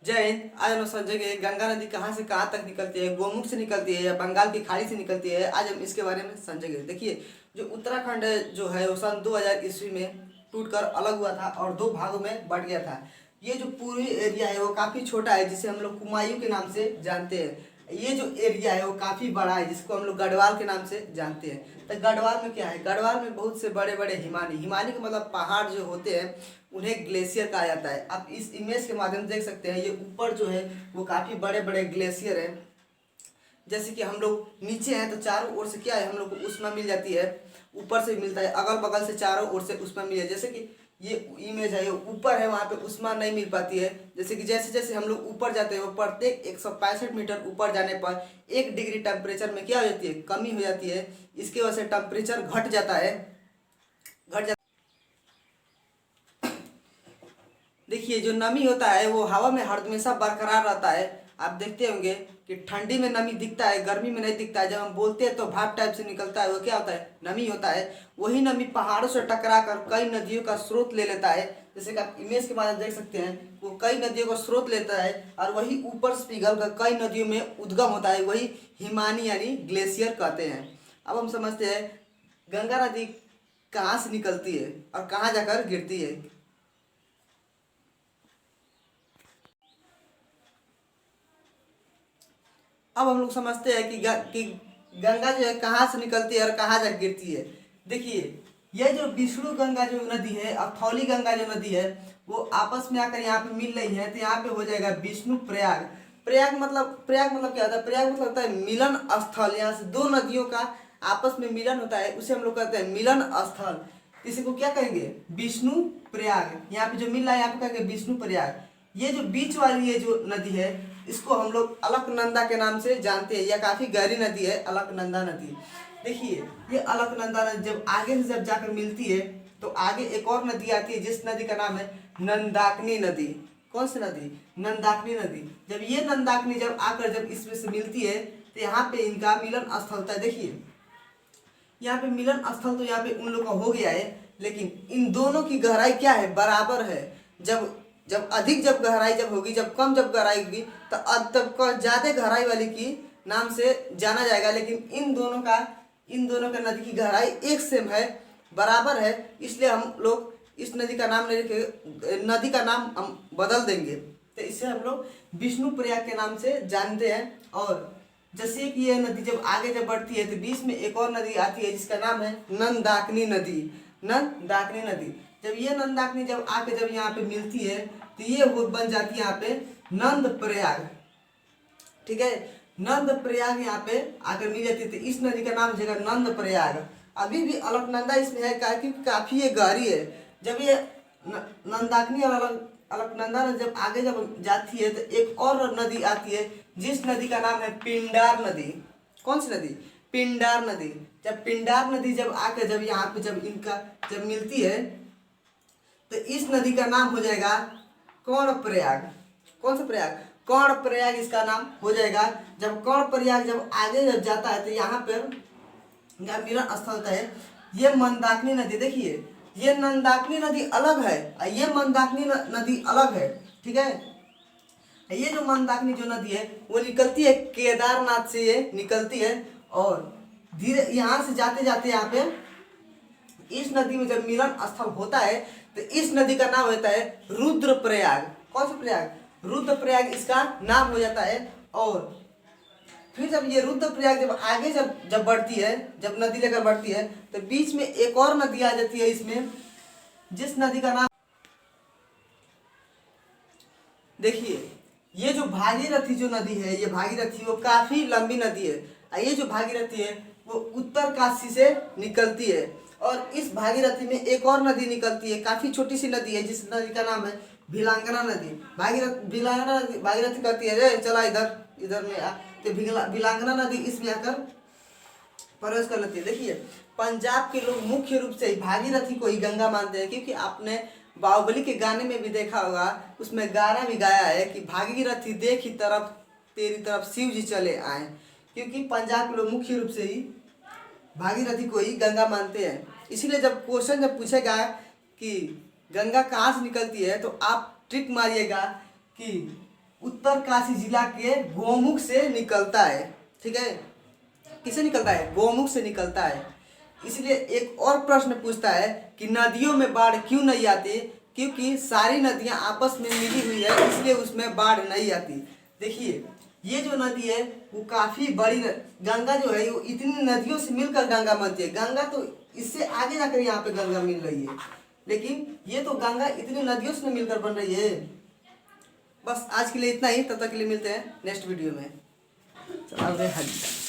जय हिंद। आज हम लोग समझेंगे गंगा नदी कहाँ से कहाँ तक निकलती है, गोमुख से निकलती है या बंगाल की खाड़ी से निकलती है। आज हम इसके बारे में समझेंगे। देखिए, जो उत्तराखंड जो है वो सन 2000 ईस्वी में टूटकर अलग हुआ था और दो भागों में बट गया था। ये जो पूरी एरिया है वो काफ़ी छोटा है, जिसे हम लोग कुमायूं के नाम से जानते हैं। ये जो एरिया है वो काफ़ी बड़ा है, जिसको हम लोग गढ़वाल के नाम से जानते हैं। तो गढ़वाल में क्या है, गढ़वाल में बहुत से बड़े बड़े हिमानी हिमानी का मतलब पहाड़ जो होते हैं उन्हें ग्लेशियर कहा जाता है। आप इस इमेज के माध्यम से देख सकते हैं, ये ऊपर जो है वो काफ़ी बड़े बड़े ग्लेशियर हैं। जैसे कि हम लोग नीचे हैं तो चारों ओर से क्या है, हम लोग को ऊष्मा मिल जाती है, ऊपर से मिलता है, अगल बगल से चारों ओर से ऊष्मा मिल जाए। जैसे कि ये इमेज है, ये ऊपर है, वहाँ पे ऊष्मा नहीं मिल पाती है। जैसे कि जैसे जैसे हम लोग ऊपर जाते हैं वो प्रत्येक 165 मीटर ऊपर जाने पर 1 डिग्री टेम्परेचर में क्या हो जाती है, कमी हो जाती है। इसकी वजह से टेम्परेचर घट जाता है, घट जाता। देखिए, जो नमी होता है वो हवा में हर हमेशा बरकरार रहता है। आप देखते होंगे कि ठंडी में नमी दिखता है, गर्मी में नहीं दिखता है। जब हम बोलते हैं तो भाप टाइप से निकलता है, वो क्या होता है, नमी होता है। वही नमी पहाड़ों से टकरा कर कई नदियों का स्रोत ले लेता है। जैसे कि आप इमेज के माध्यम देख सकते हैं, वो कई नदियों का स्रोत लेता है और वही ऊपर से पिघल कर कई नदियों में उद्गम होता है। वही हिमानी यानी ग्लेशियर कहते हैं। अब हम समझते हैं गंगा नदी कहाँ से निकलती है और कहाँ जाकर गिरती है। अब हम लोग समझते हैं कि गंगा जो है कहाँ से निकलती है और कहाँ जा गिरती है। देखिए, ये जो विष्णु गंगा जो नदी है और थौली गंगा जो नदी है वो आपस में आकर यहाँ पे मिल रही है, तो यहाँ पे हो जाएगा विष्णु प्रयाग। प्रयाग मतलब क्या होता है, प्रयाग मतलब होता है मिलन स्थल। यहाँ से दो नदियों का आपस में मिलन होता है, उसे हम लोग कहते हैं मिलन स्थल। इसी को क्या कहेंगे, विष्णु प्रयाग। यहाँ पे जो मिल रहा है यहाँ पे कहेंगे विष्णु प्रयाग। ये जो बीच वाली ये जो नदी है इसको हम लोग अलकनंदा के नाम से जानते हैं। यह काफी गहरी नदी है, अलकनंदा नदी। देखिए, ये अलकनंदा नदी जब आगे से जब जाकर मिलती है तो आगे एक और नदी आती है, जिस नदी का नाम है नंदाकिनी नदी। कौन सी नदी, नंदाकिनी नदी। जब ये नंदाकिनी जब आकर जब इसमें से मिलती है तो यहाँ पे इनका मिलन स्थल होता है। देखिए, यहाँ पे मिलन स्थल तो यहाँ पे उन लोग का हो गया है, लेकिन इन दोनों की गहराई क्या है, बराबर है। जब जब अधिक जब गहराई जब होगी, जब कम जब गहराई होगी तो तब ज्यादा गहराई वाली की नाम से जाना जाएगा। लेकिन इन दोनों का नदी की गहराई एक सेम है, बराबर है। इसलिए हम लोग इस नदी का नाम नहीं रखेंगे, नदी का नाम हम बदल देंगे। तो इससे हम लोग विष्णु प्रयाग के नाम से जानते हैं। और जैसे कि यह नदी जब आगे जब बढ़ती है तो बीच में एक और नदी आती है जिसका नाम है नंदाकिनी नदी। नंदाकिनी नदी जब ये नंदाकिनी जब आके जब यहाँ पे मिलती है तो ये वो बन जाती है यहाँ पे नंद प्रयाग। ठीक है, नंद प्रयाग यहाँ पे आकर मिल जाती है, तो इस नदी का नाम हो जाएगा नंद प्रयाग। अभी भी अलकनंदा इसमें है, क्योंकि काफी ये गहरी है। जब ये नंदाकिनी और अलकनंदा नदी जब आगे जब जाती है तो एक और नदी आती है, जिस नदी का नाम है पिंडार नदी। कौन सी नदी, पिंडार नदी। जब पिंडार नदी जब आकर जब यहाँ पे जब इनका जब मिलती है तो इस नदी का नाम हो जाएगा कर्ण प्रयाग। कौन सा प्रयाग, कर्ण प्रयाग इसका नाम हो जाएगा। जब कर्ण प्रयाग जब आगे जब जाता है तो यहाँ पर मिलन स्थल होता है। ये मंदाकिनी नदी, देखिए ये नंदाकिनी नदी अलग है और ये मंदाकिनी नदी अलग है। ठीक है, ये जो मंदाकिनी जो नदी है वो निकलती है केदारनाथ से, ये निकलती है और धीरे यहाँ से जाते जाते यहाँ पे इस नदी में जब मिलन स्थल होता है तो इस नदी का नाम होता है रुद्रप्रयाग। कौन सा प्रयाग, रुद्रप्रयाग इसका नाम हो जाता है। और फिर जब ये रुद्रप्रयाग जब आगे जब जब बढ़ती है, जब नदी लेकर बढ़ती है तो बीच में एक और नदी आ जाती है इसमें, जिस नदी का नाम, देखिए ये जो भागीरथी जो नदी है, ये भागीरथी वो काफी लंबी नदी है और ये जो भागीरथी है वो उत्तरकाशी से निकलती है। और इस भागीरथी में एक और नदी निकलती है, काफी छोटी सी नदी है, जिस नदी का नाम है भिलांगना नदी। भिलांगना नदी भागीरथी कहती है रे चला इधर इधर में आ, तो भिलांगना नदी इसमें आकर प्रवेश कर लेती है। देखिए, पंजाब के लोग मुख्य रूप से भागीरथी को ही गंगा मानते हैं, क्योंकि आपने बाहुबली के गाने में भी देखा होगा, उसमें गाना भी गाया है कि भागीरथी देखी तरफ तेरी तरफ शिव जी चले आए। क्योंकि पंजाब के लोग मुख्य रूप से ही भागीरथी को ही गंगा मानते हैं। इसीलिए जब क्वेश्चन जब पूछेगा कि गंगा कहाँ से निकलती है तो आप ट्रिक मारिएगा कि उत्तरकाशी जिला के गौमुख से निकलता है। ठीक है, किसे निकलता है? गौमुख से निकलता है। इसलिए एक और प्रश्न पूछता है कि नदियों में बाढ़ क्यों नहीं आती? क्योंकि सारी नदियां आपस में मिली हुई है, इसलिए उसमें बाढ़ नहीं आती। देखिए, ये जो नदी है वो काफी बड़ी गंगा जो है वो इतनी नदियों से मिलकर गंगा बनती है। गंगा तो इससे आगे जाकर यहाँ पे गंगा मिल रही है, लेकिन ये तो गंगा इतनी नदियों से मिलकर बन रही है। बस आज के लिए इतना ही, तब तक के लिए मिलते हैं नेक्स्ट वीडियो में। चलो